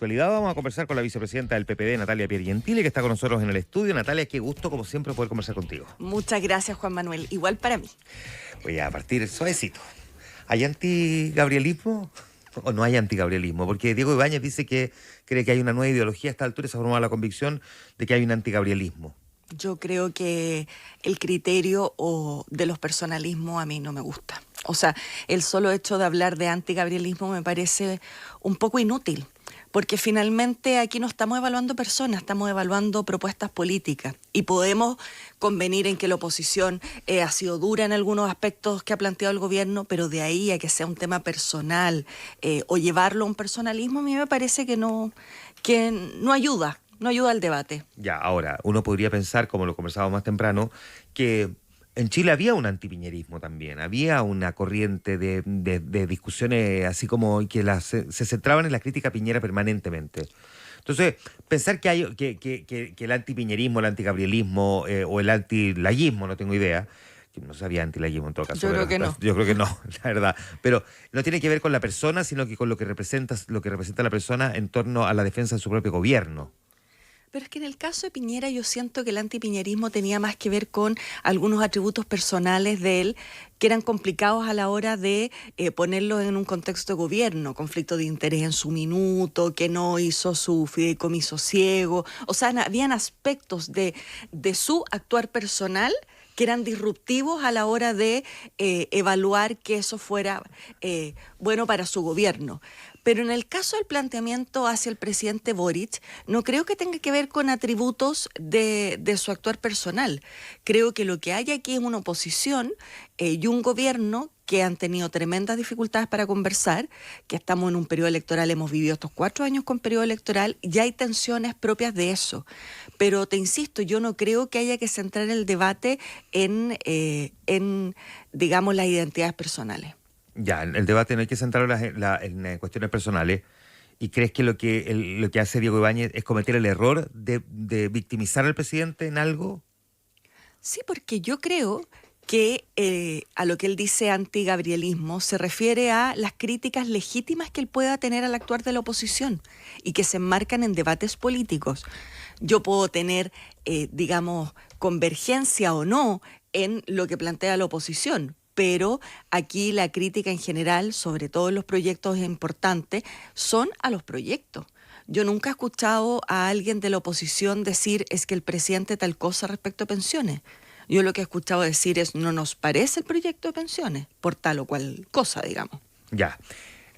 Actualidad vamos a conversar con la vicepresidenta del PPD, Natalia Piergentili, que está con nosotros en el estudio. Natalia, qué gusto, como siempre, poder conversar contigo. Muchas gracias, Juan Manuel. Igual para mí. Voy a partir suavecito. ¿Hay antigabrielismo o no hay antigabrielismo? Porque Diego Ibáñez dice que cree que hay una nueva ideología a esta altura y se ha formado la convicción de que hay un antigabrielismo. Yo creo que el criterio de los personalismos a mí no me gusta. O sea, el solo hecho de hablar de antigabrielismo me parece un poco inútil. Porque finalmente aquí no estamos evaluando personas, estamos evaluando propuestas políticas. Y podemos convenir en que la oposición ha sido dura en algunos aspectos que ha planteado el gobierno, pero de ahí a que sea un tema personal o llevarlo a un personalismo, a mí me parece que no ayuda. No ayuda al debate. Ya, ahora, uno podría pensar, como lo conversábamos más temprano, que en Chile había un antipiñerismo también, había una corriente de discusiones así como que se centraban en la crítica a Piñera permanentemente. Entonces, pensar que el antipiñerismo, el antigabrielismo o el antilayismo, no tengo idea, que no sabía antilayismo en todo caso. Yo creo que no. Yo creo que no, la verdad. Pero no tiene que ver con la persona, sino que con lo que representa la persona en torno a la defensa de su propio gobierno. Pero es que en el caso de Piñera yo siento que el antipiñerismo tenía más que ver con algunos atributos personales de él que eran complicados a la hora de ponerlos en un contexto de gobierno, conflicto de interés en su minuto, que no hizo su fideicomiso ciego. O sea, habían aspectos de su actuar personal que eran disruptivos a la hora de evaluar que eso fuera bueno para su gobierno. Pero en el caso del planteamiento hacia el presidente Boric, no creo que tenga que ver con atributos de su actuar personal. Creo que lo que hay aquí es una oposición y un gobierno que han tenido tremendas dificultades para conversar, que estamos en un periodo electoral, hemos vivido estos 4 años con periodo electoral, y hay tensiones propias de eso. Pero te insisto, yo no creo que haya que centrar el debate en digamos, las identidades personales. Ya, el debate no hay que centrarlo en cuestiones personales. ¿Y crees que lo que hace Diego Ibáñez es cometer el error de victimizar al presidente en algo? Sí, porque yo creo que a lo que él dice antigabrielismo se refiere a las críticas legítimas que él pueda tener al actuar de la oposición y que se enmarcan en debates políticos. Yo puedo tener, digamos, convergencia o no en lo que plantea la oposición, pero aquí la crítica en general, sobre todo en los proyectos importantes, son a los proyectos. Yo nunca he escuchado a alguien de la oposición decir es que el presidente tal cosa respecto a pensiones. Yo lo que he escuchado decir es no nos parece el proyecto de pensiones, por tal o cual cosa, digamos. Ya.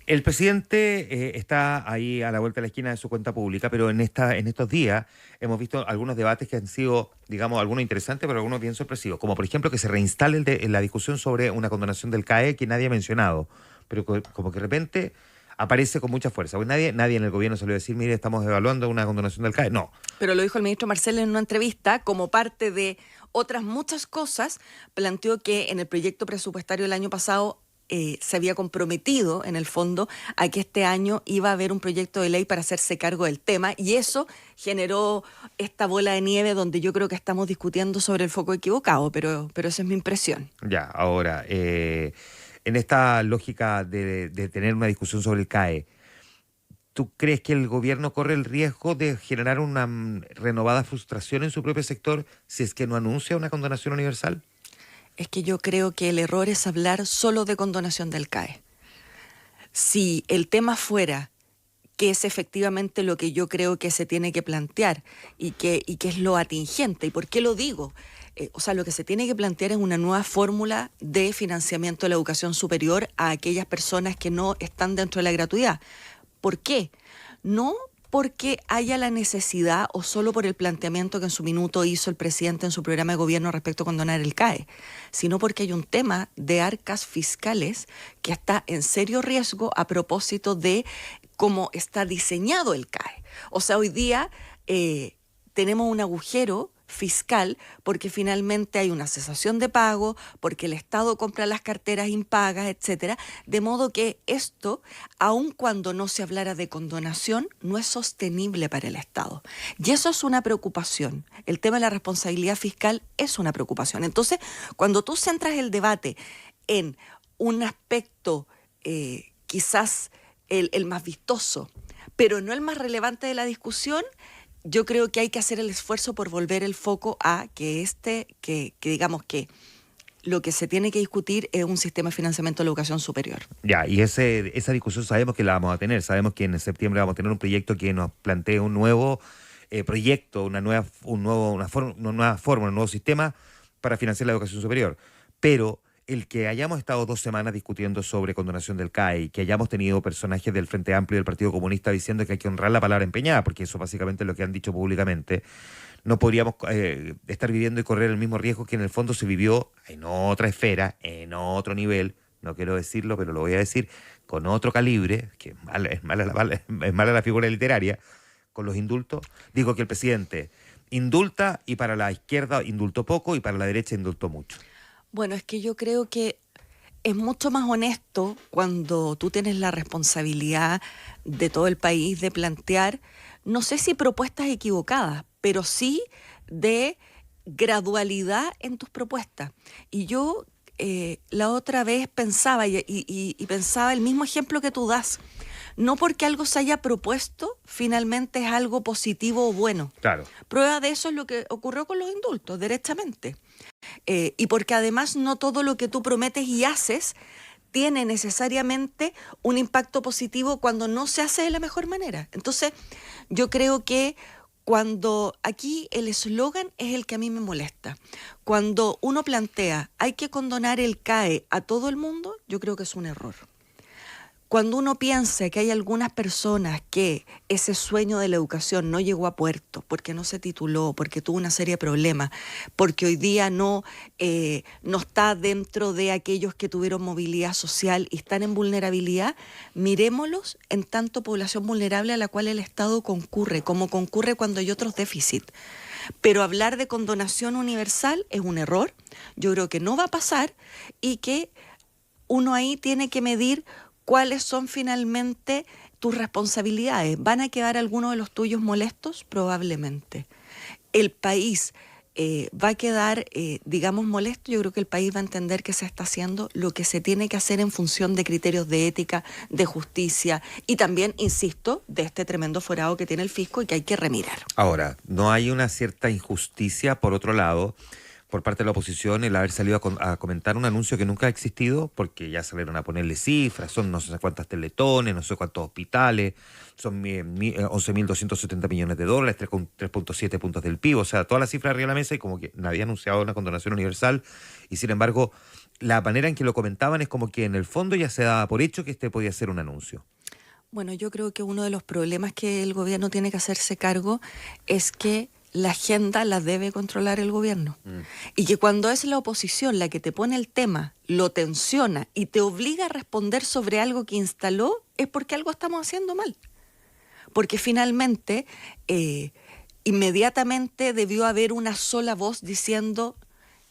El presidente está ahí a la vuelta de la esquina de su cuenta pública, pero en estos días hemos visto algunos debates que han sido, digamos, algunos interesantes, pero algunos bien sorpresivos. Como por ejemplo que se reinstale la discusión sobre una condonación del CAE que nadie ha mencionado, pero como que de repente aparece con mucha fuerza. Porque nadie en el gobierno salió a decir, mire, estamos evaluando una condonación del CAE. No. Pero lo dijo el ministro Marcel en una entrevista, como parte de otras muchas cosas, planteó que en el proyecto presupuestario del año pasado se había comprometido, en el fondo, a que este año iba a haber un proyecto de ley para hacerse cargo del tema, y eso generó esta bola de nieve donde yo creo que estamos discutiendo sobre el foco equivocado, pero esa es mi impresión. Ya, ahora, en esta lógica de tener una discusión sobre el CAE, ¿tú crees que el gobierno corre el riesgo de generar una renovada frustración en su propio sector si es que no anuncia una condonación universal? Es que yo creo que el error es hablar solo de condonación del CAE. Si el tema fuera que es efectivamente lo que yo creo que se tiene que plantear y que es lo atingente, ¿y por qué lo digo? O sea, lo que se tiene que plantear es una nueva fórmula de financiamiento de la educación superior a aquellas personas que no están dentro de la gratuidad. ¿Por qué? No porque haya la necesidad o solo por el planteamiento que en su minuto hizo el presidente en su programa de gobierno respecto a condonar el CAE, sino porque hay un tema de arcas fiscales que está en serio riesgo a propósito de cómo está diseñado el CAE. O sea, hoy día tenemos un agujero fiscal porque finalmente hay una cesación de pago, porque el Estado compra las carteras impagas, etcétera, de modo que esto, aun cuando no se hablara de condonación, no es sostenible para el Estado. Y eso es una preocupación. El tema de la responsabilidad fiscal es una preocupación. Entonces, cuando tú centras el debate en un aspecto quizás el más vistoso, pero no el más relevante de la discusión. Yo creo que hay que hacer el esfuerzo por volver el foco a que digamos que lo que se tiene que discutir es un sistema de financiamiento de la educación superior. Ya, y esa discusión sabemos que la vamos a tener. Sabemos que en septiembre vamos a tener un proyecto que nos plantee un nuevo proyecto, una nueva forma, un nuevo sistema para financiar la educación superior. Pero el que hayamos estado 2 semanas discutiendo sobre condonación del CAE, que hayamos tenido personajes del Frente Amplio y del Partido Comunista diciendo que hay que honrar la palabra empeñada, porque eso básicamente es lo que han dicho públicamente, no podríamos estar viviendo y correr el mismo riesgo que en el fondo se vivió en otra esfera, en otro nivel, no quiero decirlo, pero lo voy a decir, con otro calibre, que es mala la figura literaria, con los indultos. Digo que el presidente indulta y para la izquierda indultó poco y para la derecha indultó mucho. Bueno, es que yo creo que es mucho más honesto cuando tú tienes la responsabilidad de todo el país de plantear, no sé si propuestas equivocadas, pero sí de gradualidad en tus propuestas. Y yo la otra vez pensaba, y pensaba el mismo ejemplo que tú das, no porque algo se haya propuesto, finalmente es algo positivo o bueno. Claro. Prueba de eso es lo que ocurrió con los indultos, derechamente. Y porque además no todo lo que tú prometes y haces tiene necesariamente un impacto positivo cuando no se hace de la mejor manera. Entonces, yo creo que cuando aquí el eslogan es el que a mí me molesta. Cuando uno plantea hay que condonar el CAE a todo el mundo, yo creo que es un error. Cuando uno piensa que hay algunas personas que ese sueño de la educación no llegó a puerto, porque no se tituló, porque tuvo una serie de problemas, porque hoy día no está dentro de aquellos que tuvieron movilidad social y están en vulnerabilidad, miremoslos en tanto población vulnerable a la cual el Estado concurre, como concurre cuando hay otros déficits. Pero hablar de condonación universal es un error, yo creo que no va a pasar y que uno ahí tiene que medir cuáles son finalmente tus responsabilidades. ¿Van a quedar algunos de los tuyos molestos? Probablemente. El país va a quedar, digamos, molesto. Yo creo que el país va a entender que se está haciendo lo que se tiene que hacer en función de criterios de ética, de justicia y también, insisto, de este tremendo forado que tiene el fisco y que hay que remirar. Ahora, ¿no hay una cierta injusticia, por otro lado, por parte de la oposición, el haber salido a comentar un anuncio que nunca ha existido, porque ya salieron a ponerle cifras, son no sé cuántas teletones, no sé cuántos hospitales, son 11.270 millones de dólares, 3.7 puntos del PIB, o sea, todas las cifras arriba de la mesa y como que nadie ha anunciado una condonación universal y sin embargo, la manera en que lo comentaban es como que en el fondo ya se daba por hecho que este podía ser un anuncio. Bueno, yo creo que uno de los problemas que el gobierno tiene que hacerse cargo es que la agenda la debe controlar el gobierno. Y que cuando es la oposición la que te pone el tema, lo tensiona y te obliga a responder sobre algo que instaló, es porque algo estamos haciendo mal. Porque finalmente, inmediatamente debió haber una sola voz diciendo: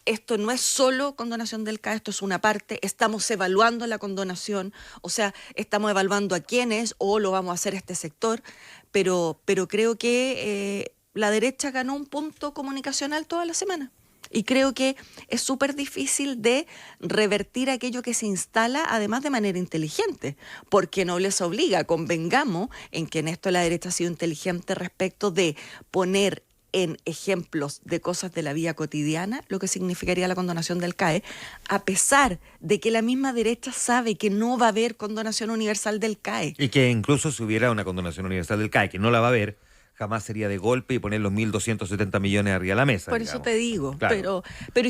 esto no es solo condonación del CAE, esto es una parte, estamos evaluando la condonación, o sea, estamos evaluando a quiénes o lo vamos a hacer este sector, pero creo que la derecha ganó un punto comunicacional toda la semana. Y creo que es súper difícil de revertir aquello que se instala, además de manera inteligente, porque no les obliga. Convengamos en que en esto la derecha ha sido inteligente respecto de poner en ejemplos de cosas de la vida cotidiana lo que significaría la condonación del CAE, a pesar de que la misma derecha sabe que no va a haber condonación universal del CAE. Y que incluso si hubiera una condonación universal del CAE, que no la va a haber, jamás sería de golpe y poner los 1.270 millones arriba de la mesa. Por digamos. eso te digo, Claro. pero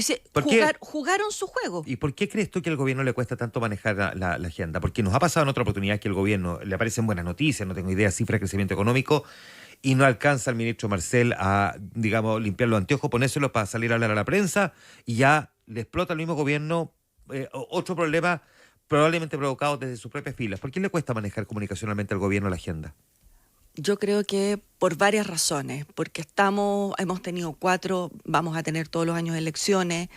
jugaron su juego. ¿Y por qué crees tú que al gobierno le cuesta tanto manejar la agenda? Porque nos ha pasado en otra oportunidad que el gobierno le aparecen buenas noticias, no tengo idea, cifras de crecimiento económico, y no alcanza el ministro Marcel a, digamos, limpiar los anteojos, ponérselos para salir a hablar a la prensa, y ya le explota al mismo gobierno otro problema probablemente provocado desde sus propias filas. ¿Por qué le cuesta manejar comunicacionalmente al gobierno la agenda? Yo creo que por varias razones, porque hemos tenido 4, vamos a tener todos los años elecciones,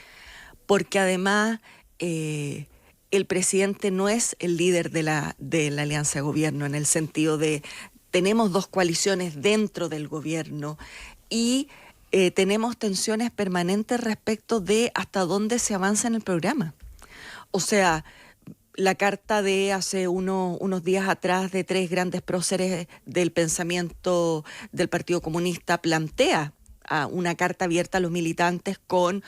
porque además el presidente no es el líder de la alianza de gobierno, en el sentido de tenemos 2 coaliciones dentro del gobierno y tenemos tensiones permanentes respecto de hasta dónde se avanza en el programa. O sea, la carta de hace unos días atrás de 3 grandes próceres del pensamiento del Partido Comunista plantea una carta abierta a los militantes con,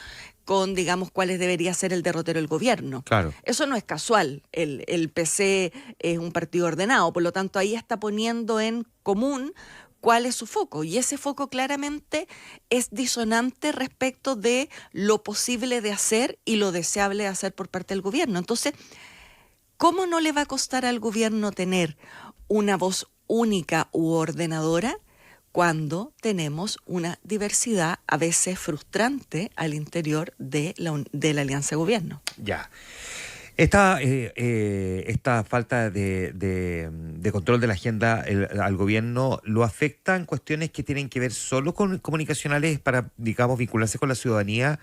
digamos, cuáles debería ser el derrotero del gobierno. Claro. Eso no es casual. El PC es un partido ordenado, por lo tanto ahí está poniendo en común cuál es su foco. Y ese foco claramente es disonante respecto de lo posible de hacer y lo deseable de hacer por parte del gobierno. Entonces, ¿cómo no le va a costar al gobierno tener una voz única u ordenadora cuando tenemos una diversidad a veces frustrante al interior de la alianza de gobierno? Ya. Esta falta de control de la agenda al gobierno lo afecta en cuestiones que tienen que ver solo con comunicacionales para, digamos, vincularse con la ciudadanía,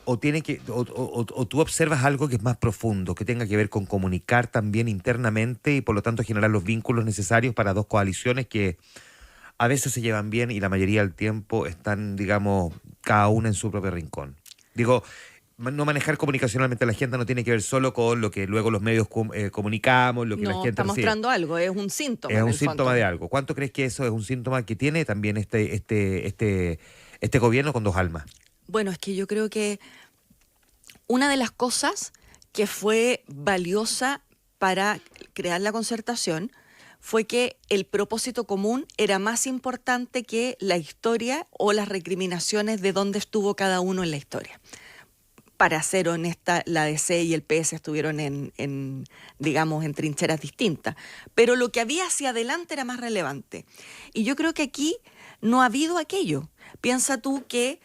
o tú observas algo que es más profundo, que tenga que ver con comunicar también internamente y por lo tanto generar los vínculos necesarios para dos coaliciones que a veces se llevan bien y la mayoría del tiempo están, digamos, cada una en su propio rincón. Digo, no manejar comunicacionalmente la agenda no tiene que ver solo con lo que luego los medios comunicamos, lo que la No, gente está recibe. mostrando algo, es un síntoma. Es en un el síntoma fondo. de algo. ¿Cuánto crees que eso es un síntoma que tiene también este gobierno con dos almas? Bueno, es que yo creo que una de las cosas que fue valiosa para crear la concertación fue que el propósito común era más importante que la historia o las recriminaciones de dónde estuvo cada uno en la historia. Para ser honesta, la DC y el PS estuvieron digamos, en trincheras distintas. Pero lo que había hacia adelante era más relevante. Y yo creo que aquí no ha habido aquello. Piensa tú que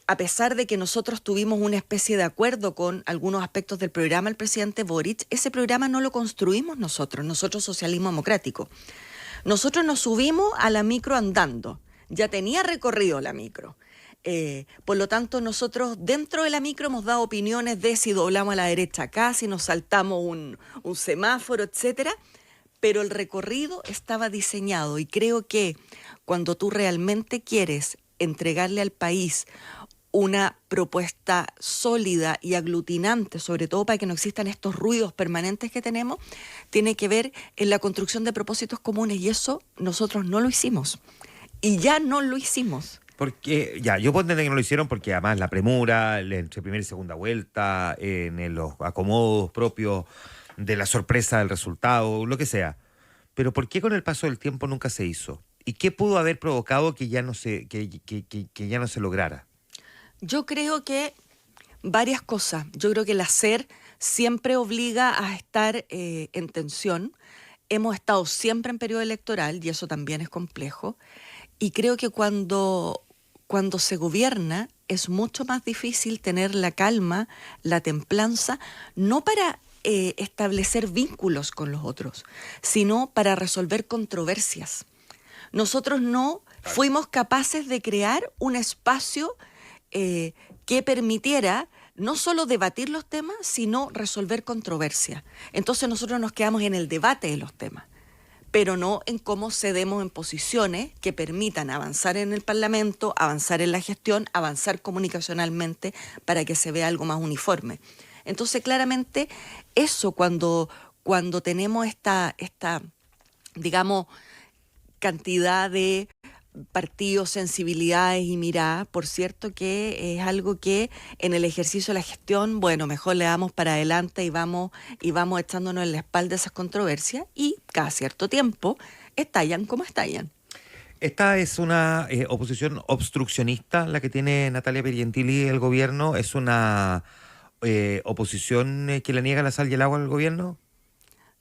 a pesar de que nosotros tuvimos una especie de acuerdo con algunos aspectos del programa del presidente Boric, ese programa no lo construimos nosotros Socialismo Democrático. Nosotros nos subimos a la micro andando, ya tenía recorrido la micro. Por lo tanto, nosotros dentro de la micro hemos dado opiniones de si doblamos a la derecha acá, si nos saltamos un semáforo, etcétera, pero el recorrido estaba diseñado y creo que cuando tú realmente quieres entregarle al país una propuesta sólida y aglutinante, sobre todo para que no existan estos ruidos permanentes que tenemos, tiene que ver en la construcción de propósitos comunes y eso nosotros no lo hicimos. Y ya no lo hicimos. Porque, ya, yo puedo entender que no lo hicieron porque además la premura, entre primera y segunda vuelta, en los acomodos propios de la sorpresa del resultado, lo que sea. Pero ¿por qué con el paso del tiempo nunca se hizo? ¿Y qué pudo haber provocado que ya no se lograra? Yo creo que varias cosas. Yo creo que el hacer siempre obliga a estar en tensión. Hemos estado siempre en periodo electoral y eso también es complejo. Y creo que cuando se gobierna es mucho más difícil tener la calma, la templanza, no para establecer vínculos con los otros, sino para resolver controversias. Nosotros no fuimos capaces de crear un espacio que permitiera no solo debatir los temas, sino resolver controversias. Entonces nosotros nos quedamos en el debate de los temas, pero no en cómo cedemos en posiciones que permitan avanzar en el Parlamento, avanzar en la gestión, avanzar comunicacionalmente para que se vea algo más uniforme. Entonces, claramente, eso cuando tenemos esta, digamos, cantidad de partidos, sensibilidades y miradas, por cierto que es algo que en el ejercicio de la gestión, bueno, mejor le damos para adelante y vamos echándonos en la espalda esas controversias y cada cierto tiempo estallan como estallan. Esta es una oposición obstruccionista la que tiene Natalia Pergentili el gobierno. ¿Es una oposición que le niega la sal y el agua al gobierno?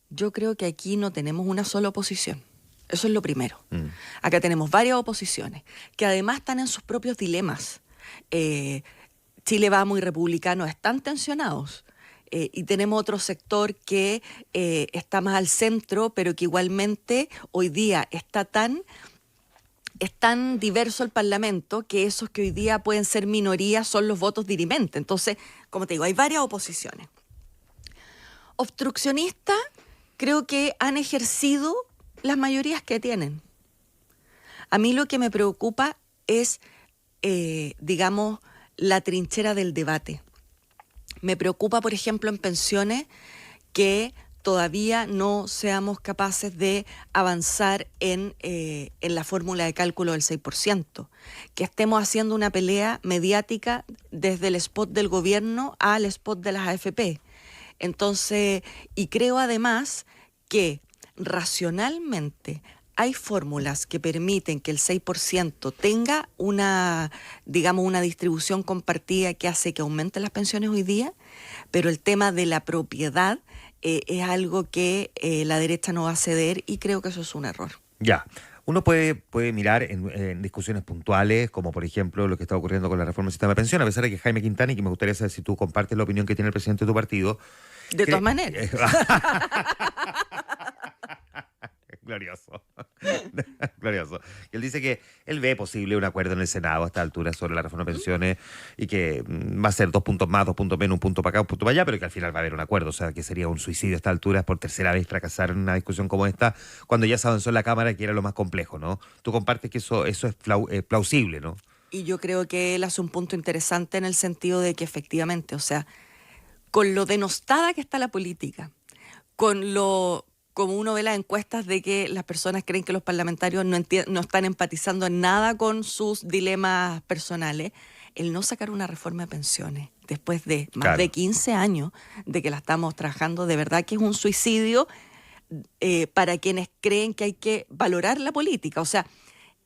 Yo creo que aquí no tenemos una sola oposición. Eso es lo primero. Acá tenemos varias oposiciones que además están en sus propios dilemas. Chile Vamos y Republicano están tensionados. Y tenemos otro sector que está más al centro, pero que igualmente hoy día es tan diverso el Parlamento que esos que hoy día pueden ser minorías son los votos dirimentes. Entonces, como te digo, hay varias oposiciones. Obstruccionistas creo que han ejercido las mayorías que tienen. A mí lo que me preocupa es, digamos, la trinchera del debate. Me preocupa, por ejemplo, en pensiones que todavía no seamos capaces de avanzar en la fórmula de cálculo del 6%, que estemos haciendo una pelea mediática desde el spot del gobierno al spot de las AFP. Entonces, y creo además que racionalmente hay fórmulas que permiten que el 6% tenga digamos, una distribución compartida que hace que aumenten las pensiones hoy día, pero el tema de la propiedad es algo que la derecha no va a ceder y creo que eso es un error. Ya. Uno puede mirar en discusiones puntuales, como por ejemplo lo que está ocurriendo con la reforma del sistema de pensión, a pesar de que Jaime Quintana, y que me gustaría saber si tú compartes la opinión que tiene el presidente de tu partido. De todas maneras. Glorioso. Glorioso. Él dice que él ve posible un acuerdo en el Senado a esta altura sobre la reforma de pensiones y que va a ser 2 puntos más, 2 puntos menos, un punto para acá, un punto para allá, pero que al final va a haber un acuerdo. O sea, que sería un suicidio a esta altura por tercera vez fracasar en una discusión como esta, cuando ya se avanzó en la Cámara, que era lo más complejo, ¿no? Tú compartes que eso es plausible, ¿no? Y yo creo que él hace un punto interesante en el sentido de que efectivamente, o sea, con lo denostada que está la política, como uno ve las encuestas de que las personas creen que los parlamentarios no están empatizando en nada con sus dilemas personales, el no sacar una reforma de pensiones después de más de 15 años de que la estamos trabajando, de verdad que es un suicidio para quienes creen que hay que valorar la política. O sea,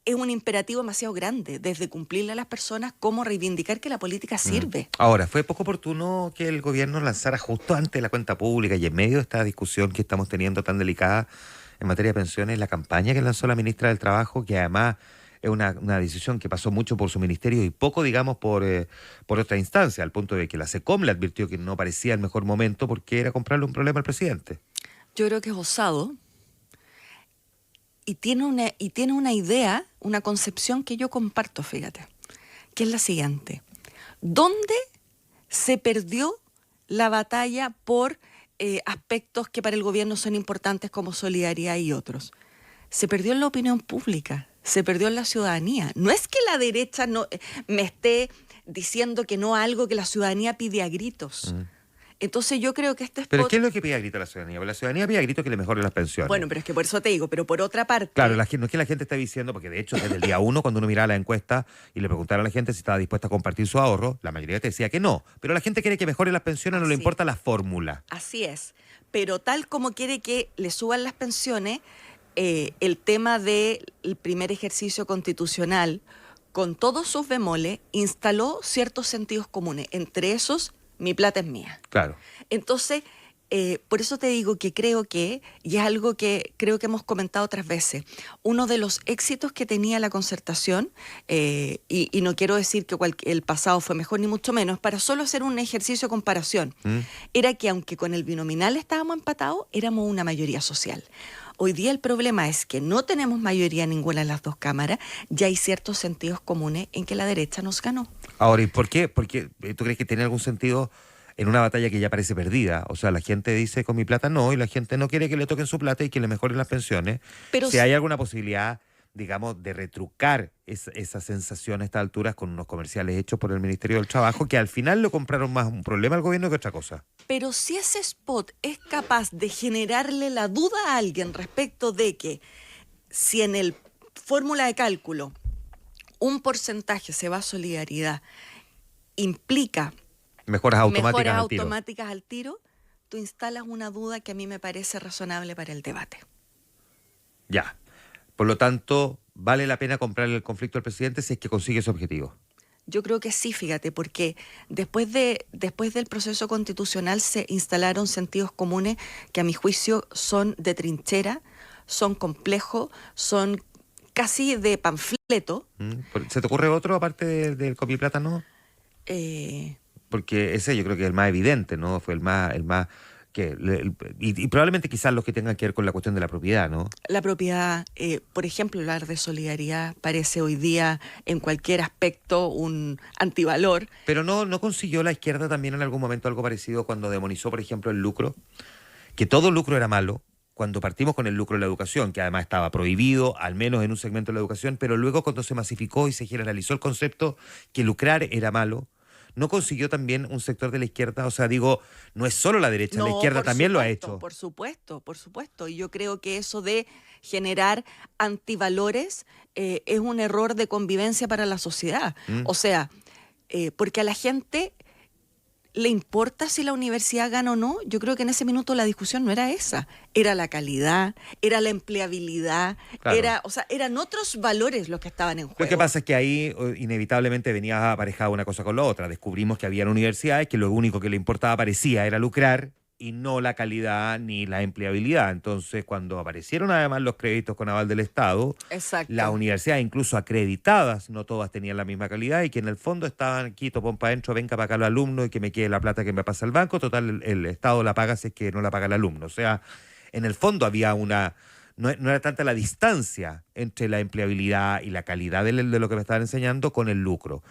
es un imperativo demasiado grande, desde cumplirle a las personas como reivindicar que la política sirve. Ahora, fue poco oportuno que el gobierno lanzara justo antes de la cuenta pública y en medio de esta discusión que estamos teniendo tan delicada en materia de pensiones, la campaña que lanzó la ministra del Trabajo, que además es una decisión que pasó mucho por su ministerio y poco, digamos, por otra instancia, al punto de que la SECOM le advirtió que no parecía el mejor momento porque era comprarle un problema al presidente. Yo creo que es osado. Y tiene una idea, una concepción que yo comparto, fíjate, que es la siguiente. ¿Dónde se perdió la batalla por aspectos que para el gobierno son importantes como solidaridad y otros? Se perdió en la opinión pública, se perdió en la ciudadanía. No es que la derecha no me esté diciendo que no a algo que la ciudadanía pide a gritos. Entonces yo creo que este spot... ¿Pero qué es lo que pide a grito la ciudadanía? Porque la ciudadanía pide a grito que le mejoren las pensiones. Bueno, pero es que por eso te digo, pero por otra parte... Claro, no es que la gente esté diciendo, porque de hecho desde el día 1, cuando uno miraba la encuesta y le preguntaron a la gente si estaba dispuesta a compartir su ahorro, la mayoría te decía que no. Pero la gente quiere que mejoren las pensiones, no le importa la fórmula. Así es. Pero tal como quiere que le suban las pensiones, el tema del primer ejercicio constitucional, con todos sus bemoles, instaló ciertos sentidos comunes. Entre esos, mi plata es mía. Claro. Entonces, por eso te digo que creo que, y es algo que creo que hemos comentado otras veces, uno de los éxitos que tenía la concertación, y no quiero decir que el pasado fue mejor ni mucho menos, para solo hacer un ejercicio de comparación, era que aunque con el binominal estábamos empatados, éramos una mayoría social. Hoy día el problema es que no tenemos mayoría en ninguna de las dos cámaras, ya hay ciertos sentidos comunes en que la derecha nos ganó. Ahora, ¿y por qué? Porque ¿tú crees que tiene algún sentido en una batalla que ya parece perdida? O sea, la gente dice con mi plata no, y la gente no quiere que le toquen su plata y que le mejoren las pensiones. Pero si hay alguna posibilidad, digamos, de retrucar esa sensación a estas alturas con unos comerciales hechos por el Ministerio del Trabajo, que al final lo compraron más un problema al gobierno que otra cosa. Pero si ese spot es capaz de generarle la duda a alguien respecto de que si en el fórmula de cálculo un porcentaje se va a solidaridad, implica mejoras automáticas al tiro, tú instalas una duda que a mí me parece razonable para el debate. Ya. Por lo tanto, ¿vale la pena comprarle el conflicto al presidente si es que consigue ese objetivo? Yo creo que sí, fíjate, porque después del proceso constitucional se instalaron sentidos comunes que a mi juicio son de trinchera, son complejos, son casi de panfleto. ¿Se te ocurre otro aparte del Comi Plátano? Porque ese yo creo que es el más evidente, ¿no? Fue el más y probablemente quizás los que tengan que ver con la cuestión de la propiedad, ¿no? La propiedad, por ejemplo, hablar de solidaridad parece hoy día en cualquier aspecto un antivalor. Pero no consiguió la izquierda también en algún momento algo parecido cuando demonizó, por ejemplo, el lucro, que todo lucro era malo. Cuando partimos con el lucro de la educación, que además estaba prohibido, al menos en un segmento de la educación, pero luego cuando se masificó y se generalizó el concepto que lucrar era malo, ¿no consiguió también un sector de la izquierda? O sea, digo, no es solo la derecha, la No, izquierda por también lo ha supuesto, hecho. por supuesto, por supuesto. Y yo creo que eso de generar antivalores es un error de convivencia para la sociedad. ¿Mm? O sea, porque a la gente le importa si la universidad gana o no. Yo creo que en ese minuto la discusión no era esa, era la calidad, era la empleabilidad, Claro. o sea, eran otros valores los que estaban en Lo que juego. pasa es que ahí inevitablemente venía aparejada una cosa con la otra. Descubrimos que había universidades que lo único que le importaba parecía era lucrar y no la calidad ni la empleabilidad. Entonces, cuando aparecieron además los créditos con aval del Estado, las Exacto. universidades, incluso acreditadas, no todas tenían la misma calidad y que en el fondo estaban aquí, topón para adentro, venga para acá el alumno y que me quede la plata que me pasa el banco. Total, el Estado la paga si es que no la paga el alumno. O sea, en el fondo había una no era tanta la distancia entre la empleabilidad y la calidad de lo que me estaban enseñando con el lucro.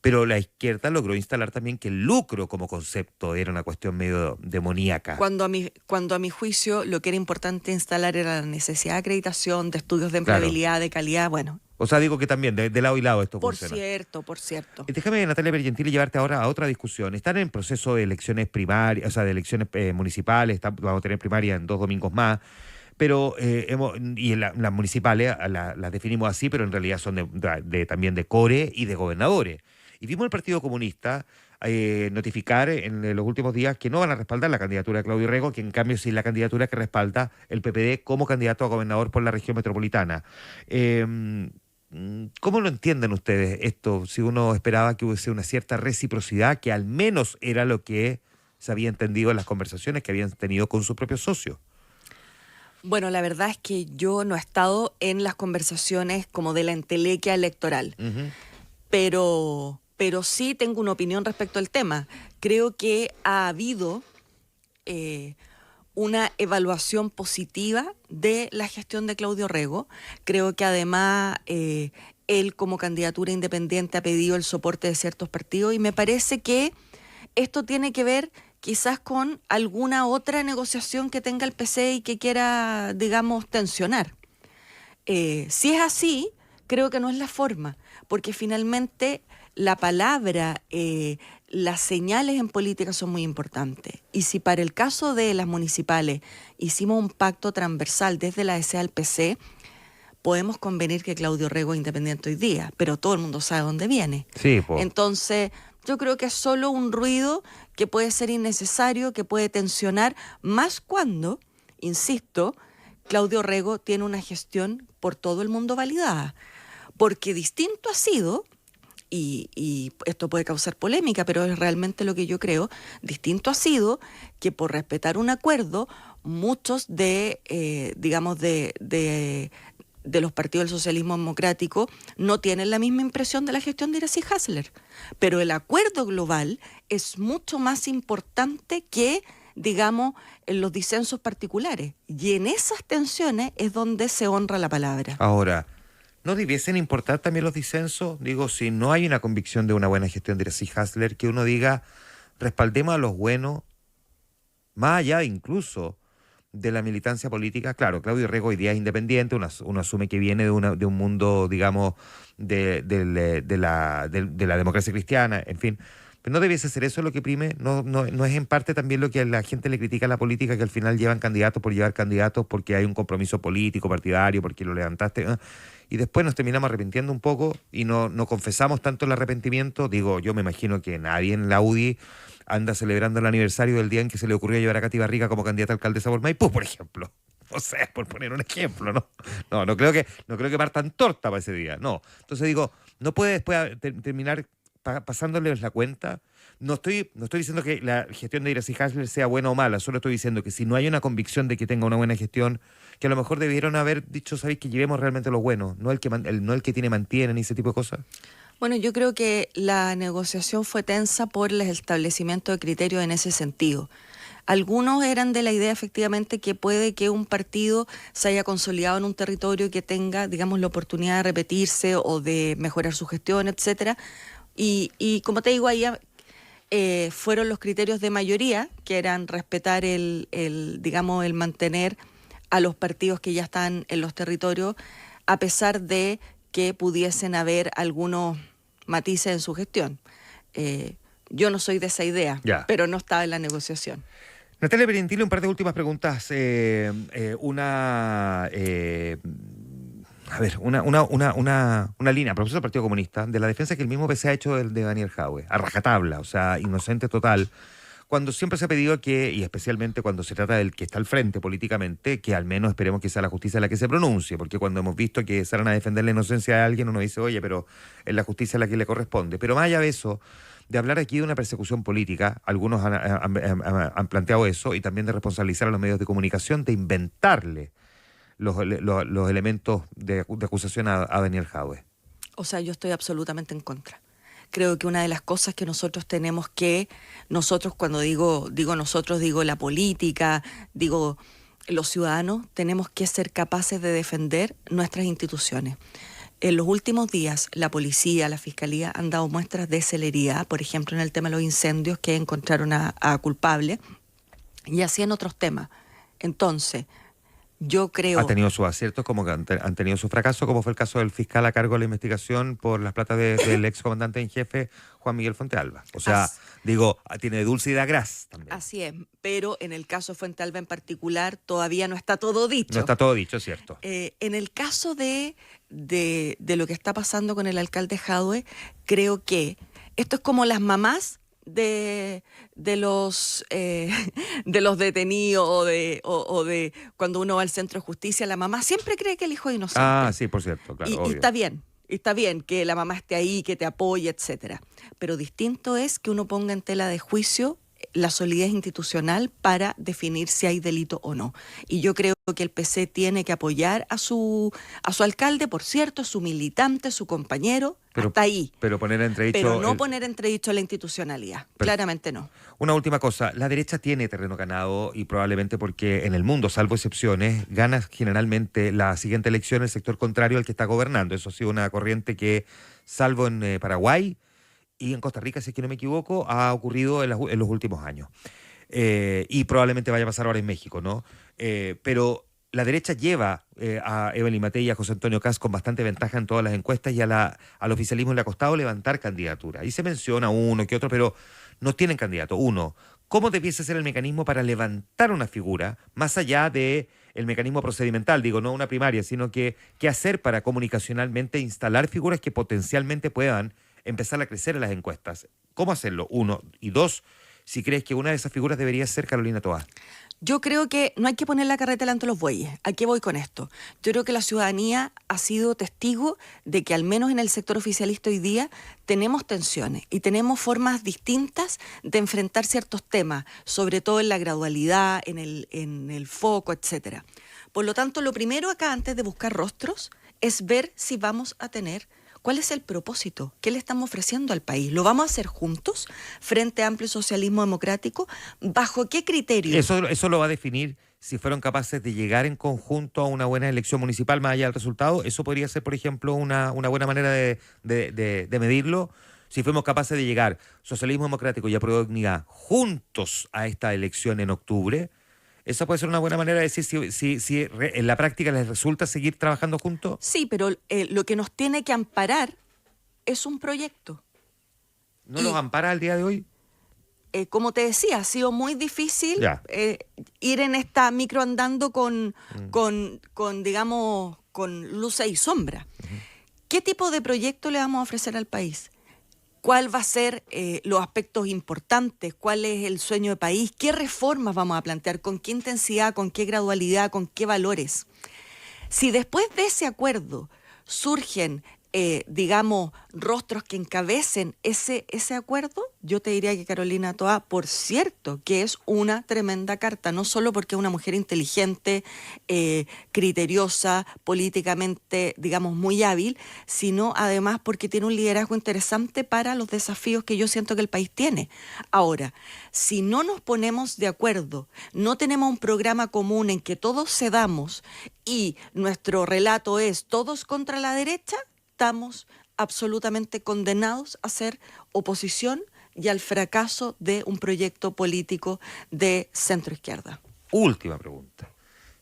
Pero la izquierda logró instalar también que el lucro como concepto era una cuestión medio demoníaca. Cuando a mi juicio lo que era importante instalar era la necesidad de acreditación, de estudios de Claro. empleabilidad, de calidad, bueno, O sea, digo que también de lado y lado esto por funciona. cierto, por cierto. Y déjame, Natalia Bergentili, llevarte ahora a otra discusión. Están en proceso de elecciones primarias, o sea, de elecciones municipales, vamos a tener primaria en 2 domingos más. Pero las municipales las definimos así, pero en realidad son también de core y de gobernadores. Y vimos el Partido Comunista notificar en los últimos días que no van a respaldar la candidatura de Claudio Rego, que en cambio sí la candidatura que respalda el PPD como candidato a gobernador por la región metropolitana. ¿Cómo lo entienden ustedes esto? Si uno esperaba que hubiese una cierta reciprocidad, que al menos era lo que se había entendido en las conversaciones que habían tenido con sus propios socios. Bueno, la verdad es que yo no he estado en las conversaciones como de la entelequia electoral, Ujú. pero sí tengo una opinión respecto al tema. Creo que ha habido una evaluación positiva de la gestión de Claudio Rego. Creo que además él como candidatura independiente ha pedido el soporte de ciertos partidos y me parece que esto tiene que ver quizás con alguna otra negociación que tenga el PC y que quiera, digamos, tensionar. Si es así, creo que no es la forma, porque finalmente la palabra, las señales en política son muy importantes. Y si para el caso de las municipales hicimos un pacto transversal desde la ESE al PC, podemos convenir que Claudio Rego es independiente hoy día, pero todo el mundo sabe dónde viene. Sí, pues. Entonces, yo creo que es solo un ruido que puede ser innecesario, que puede tensionar, más cuando, insisto, Claudio Rego tiene una gestión por todo el mundo validada. Porque distinto ha sido, y esto puede causar polémica, pero es realmente lo que yo creo, distinto ha sido que por respetar un acuerdo, muchos de los partidos del socialismo democrático no tienen la misma impresión de la gestión de Iracy Hasler. Pero el acuerdo global es mucho más importante que, digamos, en los disensos particulares. Y en esas tensiones es donde se honra la palabra. Ahora, ¿no debiesen importar también los disensos? Digo, si no hay una convicción de una buena gestión de Iracy Hasler, que uno diga, respaldemos a los buenos, más allá incluso de la militancia política. Claro, Claudio Rego hoy día es independiente, uno asume que viene de un mundo, digamos, de la democracia cristiana, en fin. Pero no debiese ser eso lo que prime, no es en parte también lo que a la gente le critica a la política, que al final llevan candidatos por llevar candidatos porque hay un compromiso político, partidario, porque lo levantaste, y después nos terminamos arrepintiendo un poco y no confesamos tanto el arrepentimiento. Digo, yo me imagino que nadie en la UDI anda celebrando el aniversario del día en que se le ocurrió llevar a Katy Barriga como candidata a alcaldesa por Maipú, por ejemplo. O sea, por poner un ejemplo, ¿no? No creo que partan torta para ese día, no. Entonces digo, no puede después terminar pasándoles la cuenta. No estoy diciendo que la gestión de Iracy Hasler sea buena o mala, solo estoy diciendo que si no hay una convicción de que tenga una buena gestión, que a lo mejor debieron haber dicho, ¿sabéis? Que llevemos realmente lo bueno, no el que tiene mantiene ni ese tipo de cosas. Bueno, yo creo que la negociación fue tensa por el establecimiento de criterios en ese sentido. Algunos eran de la idea efectivamente que puede que un partido se haya consolidado en un territorio que tenga, digamos, la oportunidad de repetirse o de mejorar su gestión, etcétera. Y como te digo, ahí fueron los criterios de mayoría, que eran respetar digamos, el mantener a los partidos que ya están en los territorios, a pesar de que pudiesen haber algunos matices en su gestión. Yo no soy de esa idea, Ya. pero no estaba en la negociación. Natalia Perentile, un par de últimas preguntas. Una línea, a propósito del Partido Comunista, de la defensa que el mismo PC ha hecho de Daniel Jadwe, a rajatabla, o sea, inocente total, cuando siempre se ha pedido que, y especialmente cuando se trata del que está al frente políticamente, que al menos esperemos que sea la justicia la que se pronuncie, porque cuando hemos visto que salen a defender la inocencia de alguien, uno dice, oye, pero es la justicia la que le corresponde. Pero más allá de eso, de hablar aquí de una persecución política, algunos han planteado eso, y también de responsabilizar a los medios de comunicación, de inventarle los elementos de acusación a Daniel Jadwe. O sea, yo estoy absolutamente en contra. Creo que una de las cosas que nosotros tenemos que, nosotros cuando digo nosotros, digo la política, digo los ciudadanos, tenemos que ser capaces de defender nuestras instituciones. En los últimos días, la policía, la fiscalía han dado muestras de celeridad, por ejemplo, en el tema de los incendios, que encontraron a culpables, y así en otros temas. Entonces, yo creo... Ha tenido sus aciertos, como que han tenido su fracaso, como fue el caso del fiscal a cargo de la investigación por las platas del ex comandante en jefe, Juan Miguel Fuentealba. O sea, tiene dulce y da gras también. Así es, pero en el caso Fuentealba en particular todavía no está todo dicho. No está todo dicho, es cierto. En el caso de lo que está pasando con el alcalde Jadwe, creo que esto es como las mamás de los detenidos o de cuando uno va al centro de justicia, la mamá siempre cree que el hijo es inocente. Ah, sí, por cierto, claro, y obvio. está bien que la mamá esté ahí, que te apoye, etcétera. Pero distinto es que uno ponga en tela de juicio la solidez institucional para definir si hay delito o no. Y yo creo que el PC tiene que apoyar a su alcalde, por cierto, su militante, su compañero, hasta ahí. Pero poner en entredicho... Pero no poner en entredicho la institucionalidad, claramente no. Una última cosa, la derecha tiene terreno ganado y probablemente porque en el mundo, salvo excepciones, gana generalmente la siguiente elección el sector contrario al que está gobernando. Eso ha sido una corriente que, salvo en Paraguay y en Costa Rica, si es que no me equivoco, ha ocurrido en los últimos años. Y probablemente vaya a pasar ahora en México, ¿no? Pero la derecha lleva a Evelyn Matei y a José Antonio Kast con bastante ventaja en todas las encuestas, y al oficialismo le ha costado levantar candidatura. Y se menciona uno que otro, pero no tienen candidato. Uno, ¿cómo debiese ser el mecanismo para levantar una figura, más allá de el mecanismo procedimental, digo, no una primaria, sino que qué hacer para comunicacionalmente instalar figuras que potencialmente puedan empezar a crecer en las encuestas? ¿Cómo hacerlo? Uno. Y dos, si crees que una de esas figuras debería ser Carolina Toá. Yo creo que no hay que poner la carreta delante de los bueyes. ¿A qué voy con esto? Yo creo que la ciudadanía ha sido testigo de que al menos en el sector oficialista hoy día tenemos tensiones y tenemos formas distintas de enfrentar ciertos temas, sobre todo en la gradualidad, en el foco, etcétera. Por lo tanto, lo primero acá, antes de buscar rostros, es ver si vamos a tener... ¿Cuál es el propósito? ¿Qué le estamos ofreciendo al país? ¿Lo vamos a hacer juntos, Frente Amplio y Socialismo Democrático? ¿Bajo qué criterio? Eso lo va a definir si fueron capaces de llegar en conjunto a una buena elección municipal más allá del resultado. Eso podría ser, por ejemplo, una buena manera de medirlo. Si fuimos capaces de llegar, Socialismo Democrático y Apruebo Dignidad, juntos a esta elección en octubre, esa puede ser una buena manera de decir si en la práctica les resulta seguir trabajando juntos. Sí, pero lo que nos tiene que amparar es un proyecto. ¿No los ampara al día de hoy? Como te decía, ha sido muy difícil ir en esta micro andando con digamos, con luces y sombras. ¿Qué tipo de proyecto le vamos a ofrecer al país? ¿Cuál va a ser los aspectos importantes? ¿Cuál es el sueño de país? ¿Qué reformas vamos a plantear? ¿Con qué intensidad? ¿Con qué gradualidad? ¿Con qué valores? Si después de ese acuerdo surgen, digamos, rostros que encabecen ese acuerdo, yo te diría que Carolina Toá, por cierto, que es una tremenda carta, no solo porque es una mujer inteligente, criteriosa, políticamente, digamos, muy hábil, sino además porque tiene un liderazgo interesante para los desafíos que yo siento que el país tiene. Ahora, si no nos ponemos de acuerdo, no tenemos un programa común en que todos cedamos y nuestro relato es todos contra la derecha, estamos absolutamente condenados a ser oposición y al fracaso de un proyecto político de centro-izquierda. Última pregunta.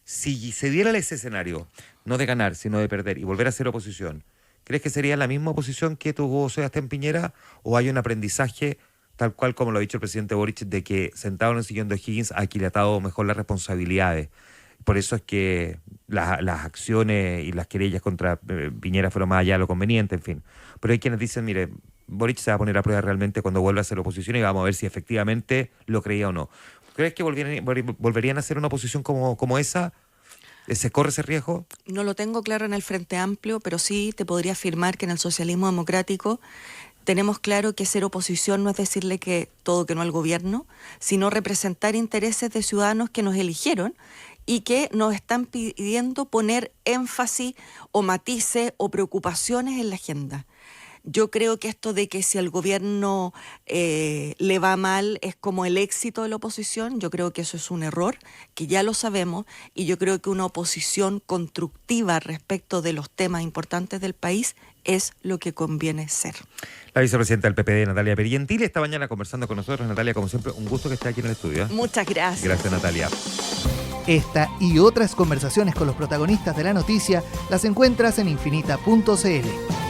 Si se diera ese escenario, no de ganar, sino de perder y volver a ser oposición, ¿crees que sería la misma oposición que tuvo Sebastián Piñera o hay un aprendizaje tal cual como lo ha dicho el presidente Boric, de que sentado en el sillón de O'Higgins ha aquilatado mejor las responsabilidades. Por eso es que las acciones y las querellas contra Piñera fueron más allá de lo conveniente, en fin. Pero hay quienes dicen, mire, Boric se va a poner a prueba realmente cuando vuelva a ser oposición y vamos a ver si efectivamente lo creía o no. ¿Crees que volverían a hacer una oposición como esa? ¿Se corre ese riesgo? No lo tengo claro en el Frente Amplio, pero sí te podría afirmar que en el socialismo democrático tenemos claro que ser oposición no es decirle que todo que no al gobierno, sino representar intereses de ciudadanos que nos eligieron y que nos están pidiendo poner énfasis o matices o preocupaciones en la agenda. Yo creo que esto de que si al gobierno le va mal es como el éxito de la oposición, yo creo que eso es un error, que ya lo sabemos, y yo creo que una oposición constructiva respecto de los temas importantes del país es lo que conviene ser. La vicepresidenta del PPD, Natalia Perientili, esta mañana conversando con nosotros. Natalia, como siempre, un gusto que esté aquí en el estudio. Muchas gracias. Gracias, Natalia. Esta y otras conversaciones con los protagonistas de la noticia las encuentras en infinita.cl.